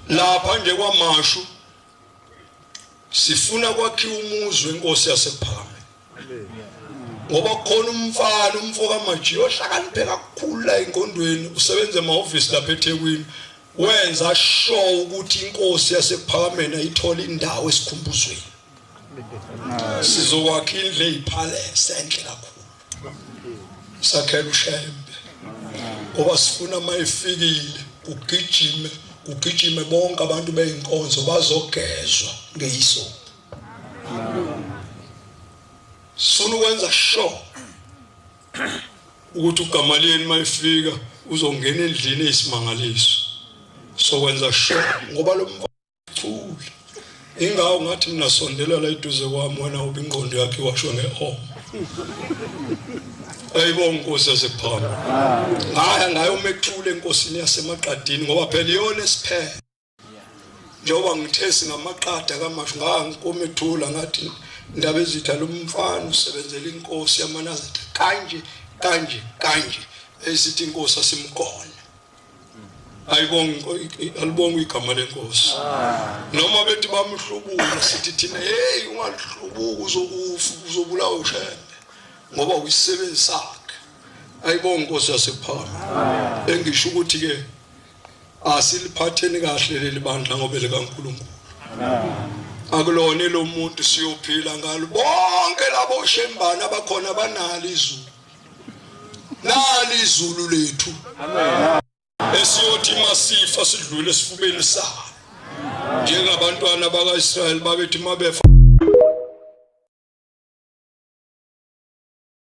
lapha nje kwamashu sifuna kwakhiwa umuzi wenkosi yasePhakameni ngoba khona umfana umfoka manje ohlakaniphe kakhulu la enkondweni usebenza emahhovisi lapha eThekwini wenza sure ukuthi inkosi yasePhakameni ayithola indawo esikhumbuzweni sizokwakha indle eyipalace enhle kakhulu sakhela uShembe ngoba sifuna mayifikile ugijime bonke abantu beyinkonzo bazogezwa ngeyisonto sifuna ukwenza sure ukuthi uGamaliyeli mayifika uzongena endlini eyisimangaliso sokwenza sure ngoba lo mfulu ingawo ngathi mina sondela la eduze kwami wena ubingqondo yakhe washo ngeoma ayibonga inkosi yasePhakameni haya ngayo umethule enkosini yaseMaqadini ngoba phela iyona esiphele njengoba ngithe singamaqada kamashu ngangomethula ngathi indaba ezitha lo mfana usebenzela inkosi yamanazitha kanje esithi inkosi asimgona alibonga igama lenkosi noma bethi bamhlubula sithi thina hey ungalihlubuka uzobulawa uShembe ngoba uyisebenzi sakhe ayibonga inkosi yasePhakameni engisho ukuthi ke asiliphatheni kahle leli bandla ngoba likaNkulunkulu akulona lo muntu siyophila ngalo bonke labo Shembana abakhona banalo izulu lethu amen esiyothi masifa sidlule esifubeni sa njengabantwana bakaIsrayeli babethi mabefa